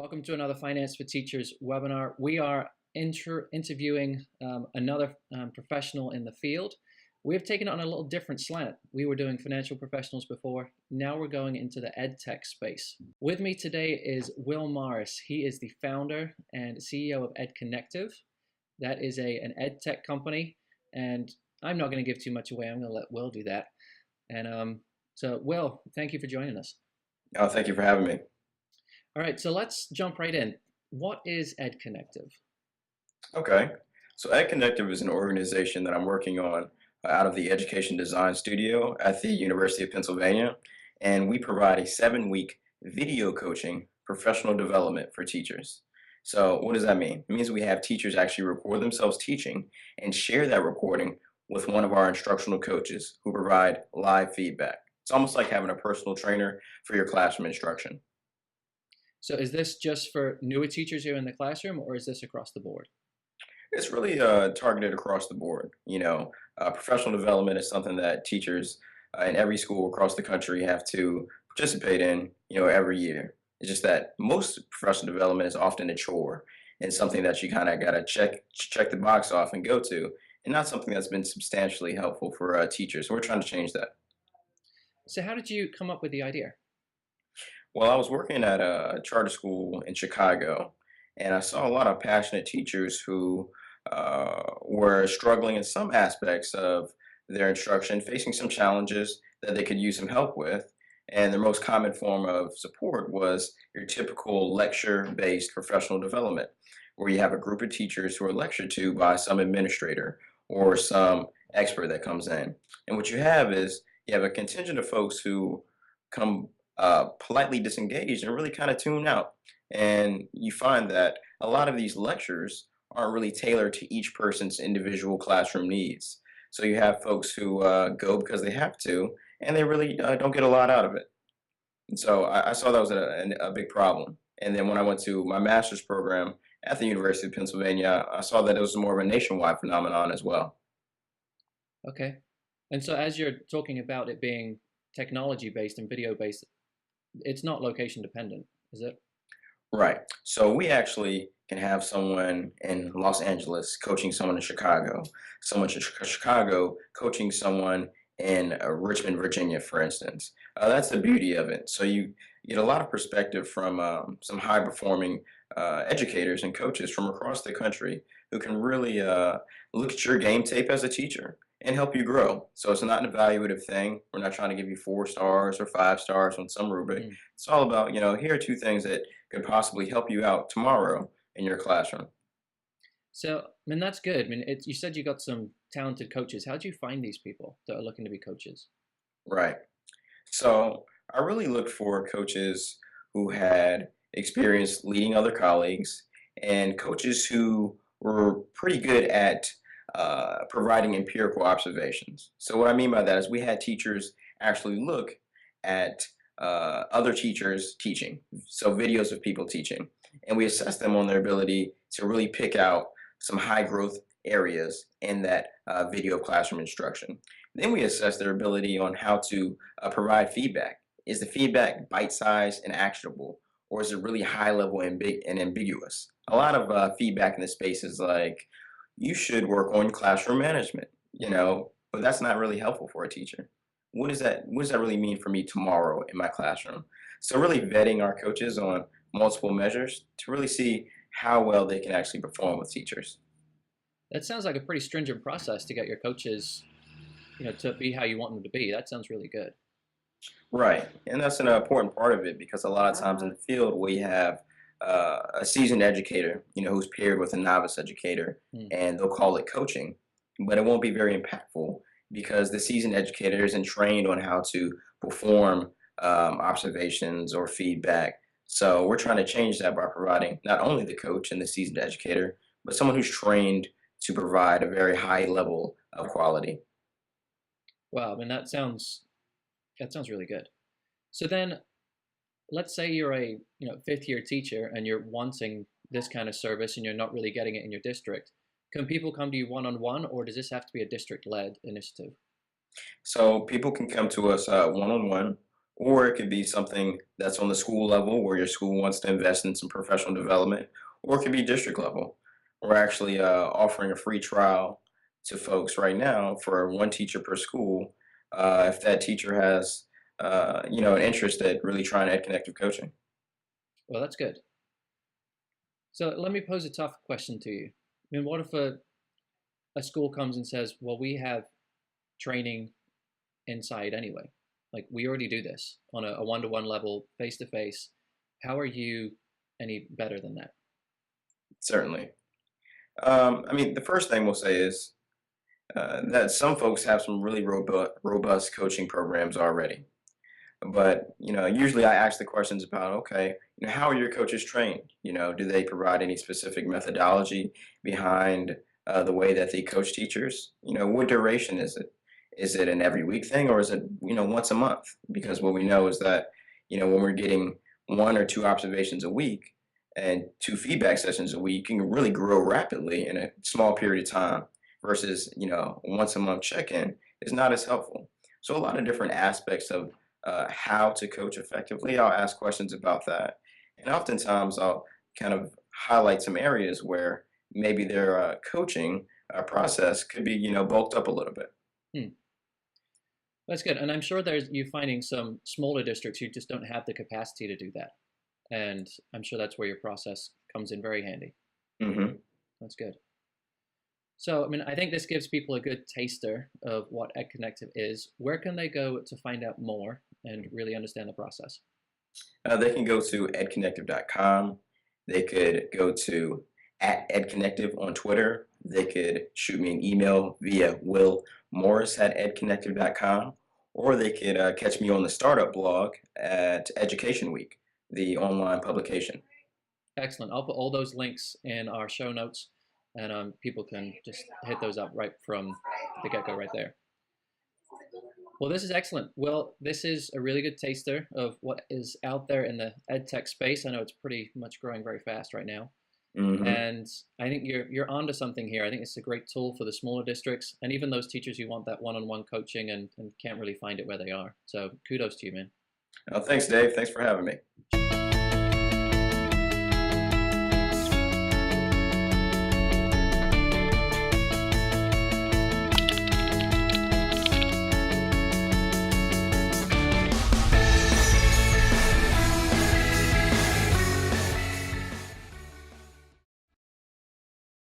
Welcome to another Finance for Teachers webinar. We are interviewing another professional in the field. We've taken it on a little different slant. We were doing financial professionals before. Now we're going into the ed tech space. With me today is Will Morris. He is the founder and CEO of EdConnective. That is an ed tech company, and I'm not going to give too much away. I'm going to let Will do that. And so, Will, thank you for joining us. Oh, thank you for having me. All right, so let's jump right in. What is EdConnective? Okay, so EdConnective is an organization that I'm working on out of the Education Design Studio at the University of Pennsylvania, and we provide a 7-week video coaching professional development for teachers. So what does that mean? It means we have teachers actually record themselves teaching and share that recording with one of our instructional coaches who provide live feedback. It's almost like having a personal trainer for your classroom instruction. So is this just for newer teachers here in the classroom, or is this across the board? It's really targeted across the board. Professional development is something that teachers in every school across the country have to participate in, every year. It's just that most professional development is often a chore and something that you kind of got to check the box off and go to, and not something that's been substantially helpful for teachers. So we're trying to change that. So how did you come up with the idea? Well, I was working at a charter school in Chicago, and I saw a lot of passionate teachers who were struggling in some aspects of their instruction, facing some challenges that they could use some help with. And the most common form of support was your typical lecture-based professional development, where you have a group of teachers who are lectured to by some administrator or some expert that comes in. And what you have is you have a contingent of folks who come politely disengaged and really kind of tune out. And you find that a lot of these lectures aren't really tailored to each person's individual classroom needs. So you have folks who go because they have to, and they really don't get a lot out of it. And so I saw that was a big problem. And then when I went to my master's program at the University of Pennsylvania, I saw that it was more of a nationwide phenomenon as well. Okay. And so as you're talking about it being technology-based and video-based, it's not location dependent, is it? Right. So we actually can have someone in Los Angeles coaching someone in Chicago, someone in Chicago coaching someone in Richmond, Virginia, for instance. That's the beauty of it. So you get a lot of perspective from some high performing educators and coaches from across the country who can really look at your game tape as a teacher and help you grow. So it's not an evaluative thing. We're not trying to give you 4 stars or 5 stars on some rubric. It's all about, here are 2 things that could possibly help you out tomorrow in your classroom. So, I mean, that's good. I mean, you said you got some talented coaches. How do you find these people that are looking to be coaches? Right. So I really looked for coaches who had experience leading other colleagues and coaches who were pretty good at providing empirical observations. So what I mean by that is we had teachers actually look at other teachers teaching, so videos of people teaching, and we assessed them on their ability to really pick out some high growth areas in that video classroom instruction. Then we assessed their ability on how to provide feedback. Is the feedback bite-sized and actionable, or is it really high level and ambiguous? A lot of feedback in this space is like, you should work on classroom management, but that's not really helpful for a teacher. What does that really mean for me tomorrow in my classroom? So really vetting our coaches on multiple measures to really see how well they can actually perform with teachers. That sounds like a pretty stringent process to get your coaches, to be how you want them to be. That sounds really good. Right, and that's an important part of it because a lot of times in the field we have a seasoned educator, who's paired with a novice educator, and they'll call it coaching, but it won't be very impactful because the seasoned educator isn't trained on how to perform observations or feedback. So we're trying to change that by providing not only the coach and the seasoned educator, but someone who's trained to provide a very high level of quality. Wow, I mean, that sounds really good. So then, let's say you're a 5th-year teacher and you're wanting this kind of service and you're not really getting it in your district. Can people come to you one-on-one, or does this have to be a district-led initiative? So people can come to us one-on-one, or it could be something that's on the school level where your school wants to invest in some professional development, or it could be district level. We're actually offering a free trial to folks right now for one teacher per school, if that teacher has, an interest at really trying ed connective coaching. Well, that's good. So let me pose a tough question to you. I mean, what if a school comes and says, well, we have training inside anyway. Like we already do this on a one-to-one level, face to face. How are you any better than that? Certainly. The first thing we'll say is that some folks have some really robust coaching programs already. But usually I ask the questions about, okay, how are your coaches trained? Do they provide any specific methodology behind the way that they coach teachers? What duration is it? Is it an every week thing, or is it once a month? Because what we know is that when we're getting one or two observations a week and two feedback sessions a week, you can really grow rapidly in a small period of time. Versus once a month check-in is not as helpful. So a lot of different aspects of how to coach effectively. I'll ask questions about that. And oftentimes I'll kind of highlight some areas where maybe their coaching process could be, bulked up a little bit. Hmm. That's good. And I'm sure there's you finding some smaller districts who just don't have the capacity to do that. And I'm sure that's where your process comes in very handy. Hmm. That's good. So, I mean, I think this gives people a good taster of what EdConnective is. Where can they go to find out more and really understand the process? They can go to edconnective.com. They could go to at edconnective on Twitter. They could shoot me an email via willmorris@edconnective.com, or they could catch me on the startup blog at Education Week, the online publication. Excellent. I'll put all those links in our show notes, and people can just hit those up right from the get-go right there. Well, this is excellent. Well, this is a really good taster of what is out there in the ed tech space. I know it's pretty much growing very fast right now. Hmm. And I think you're onto something here. I think it's a great tool for the smaller districts and even those teachers who want that one-on-one coaching and can't really find it where they are. So kudos to you, man. Thanks, Dave. Thanks for having me.